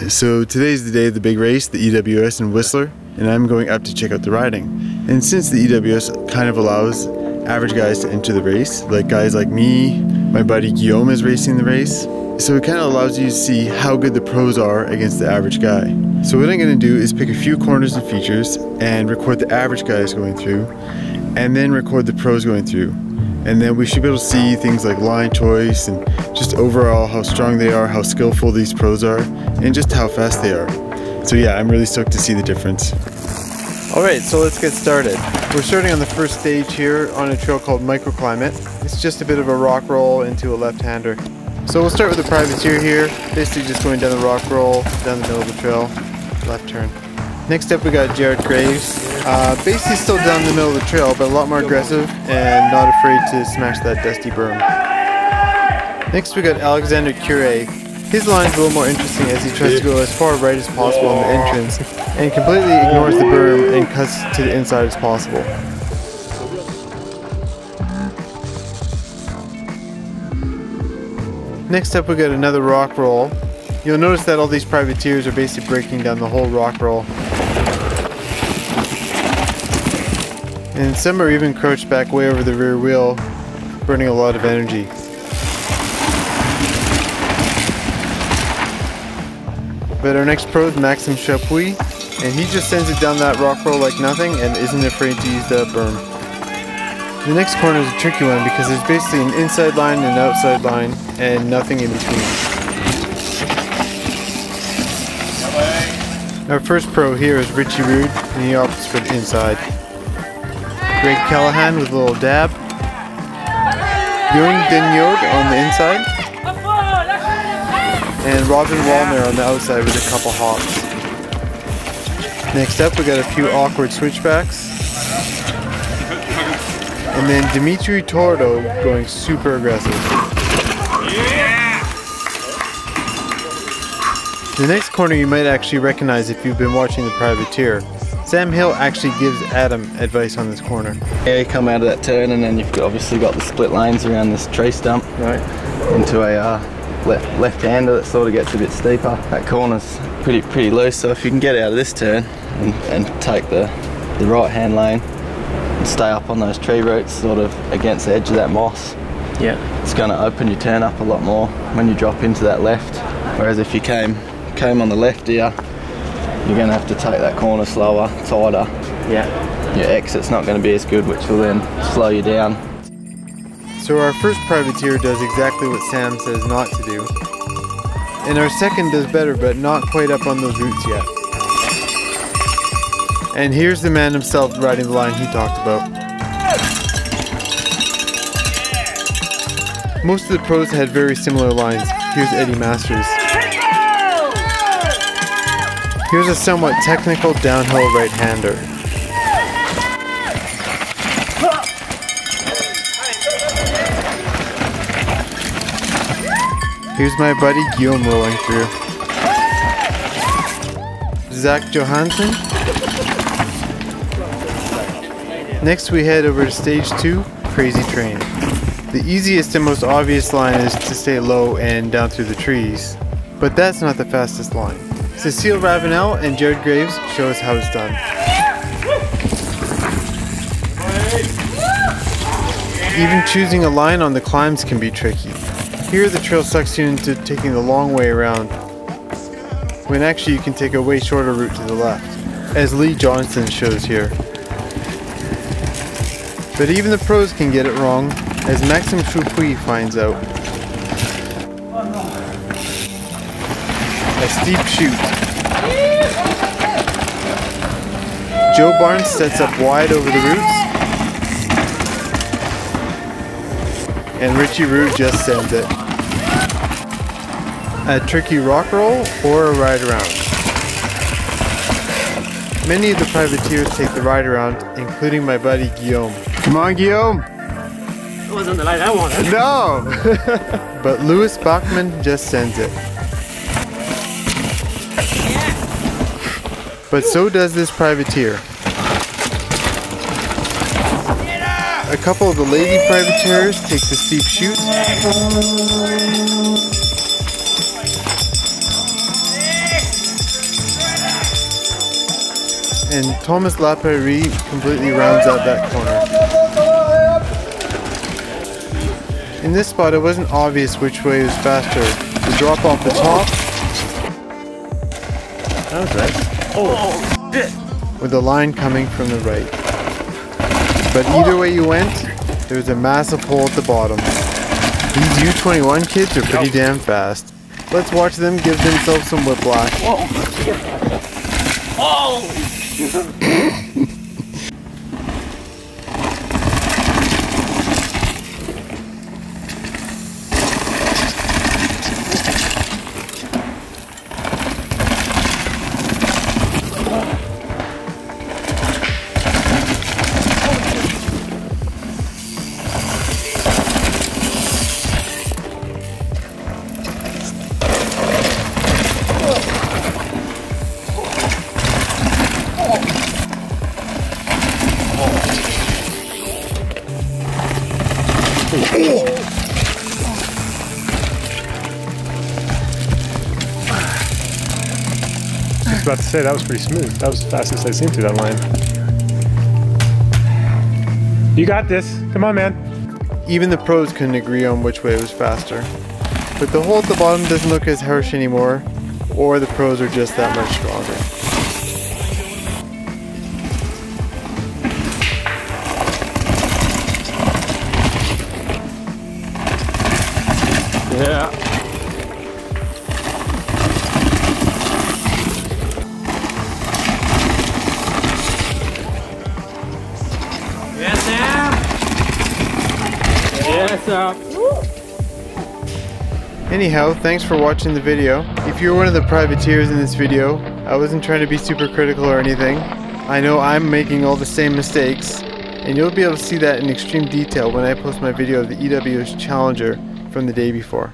So today's the day of the big race, the EWS in Whistler, and I'm going up to check out the riding. And since the EWS kind of allows average guys to enter the race, like guys like me, my buddy Guillaume is racing the race, so it kind of allows you to see how good the pros are against the average guy. So what I'm going to do is pick a few corners and features and record the average guys going through, and then record the pros going through. And then we should be able to see things like line choice and just overall how strong they are, how skillful these pros are, and just how fast they are. So yeah, I'm really stoked to see the difference. Alright, so let's get started. We're starting on the first stage here on a trail called Microclimate. It's just a bit of a rock roll into a left-hander. So we'll start with the privateer here, basically just going down the rock roll, down the middle of the trail, left turn. Next up we got Jared Graves, basically still down the middle of the trail, but a lot more aggressive and not afraid to smash that dusty berm. Next we got Alexander Cure. His line's a little more interesting as he tries to go as far right as possible on the entrance and completely ignores the berm and cuts to the inside as possible. Next up we got another rock roll. You'll notice that all these privateers are basically breaking down the whole rock roll. And some are even crouched back way over the rear wheel, burning a lot of energy. But our next pro is Maxime Chapuis, and he just sends it down that rock roll like nothing and isn't afraid to use the berm. The next corner is a tricky one because there's basically an inside line and an outside line and nothing in between. Our first pro here is Richie Rude, and he opts for the inside. Greg Callahan with a little dab. Jung Denyod on the inside. And Robin Wallner on the outside with a couple hops. Next up we got a few awkward switchbacks. And then Dimitri Tordo going super aggressive. The next corner you might actually recognize if you've been watching the privateer. Sam Hill actually gives Adam advice on this corner. Yeah, you come out of that turn and then you've obviously got the split lanes around this tree stump. Right. Into a left-hander that sort of gets a bit steeper. That corner's pretty loose, so if you can get out of this turn and take the right-hand lane and stay up on those tree roots sort of against the edge of that moss, yeah, it's going to open your turn up a lot more when you drop into that left. Whereas if you came on the left here, you're going to have to take that corner slower, tighter. Yeah. Your exit's not going to be as good, which will then slow you down. So our first privateer does exactly what Sam says not to do. And our second does better, but not quite up on those routes yet. And here's the man himself riding the line he talked about. Most of the pros had very similar lines. Here's Eddie Masters. Here's a somewhat technical downhill right-hander. Here's my buddy Guillaume rolling through. Zach Johansson. Next we head over to stage 2, Crazy Train. The easiest and most obvious line is to stay low and down through the trees, but that's not the fastest line. Cecile Ravenel and Jared Graves show us how it's done. Even choosing a line on the climbs can be tricky. Here the trail sucks you into taking the long way around, when actually you can take a way shorter route to the left, as Lee Johnson shows here. But even the pros can get it wrong, as Maxime Chapuis finds out. A steep chute. Joe Barnes sets up wide over the roots, and Richie Rude just sends it. A tricky rock roll or a ride around. Many of the privateers take the ride around, including my buddy Guillaume. Come on, Guillaume! It wasn't the line I wanted. No! But Louis Bachmann just sends it. But so does this privateer. A couple of the lady privateers take the steep chute. and Thomas Lapéry completely rounds out that corner. In this spot, it wasn't obvious which way was faster. The drop off the top, That was right. Oh, shit. or the line coming from the right. But either way you went, there was a massive hole at the bottom. These U21 kids are pretty damn fast. Let's watch them give themselves some whiplash. Oh! I was about to say, that was pretty smooth. That was the fastest I've seen through that line. You got this. Come on, man. Even the pros couldn't agree on which way was faster. But the hole at the bottom doesn't look as harsh anymore, or the pros are just that much stronger. Yeah. Yes, Sam. Yes, sir. Anyhow, thanks for watching the video. If you're one of the privateers in this video, I wasn't trying to be super critical or anything. I know I'm making all the same mistakes, and you'll be able to see that in extreme detail when I post my video of the EWS Challenger from the day before.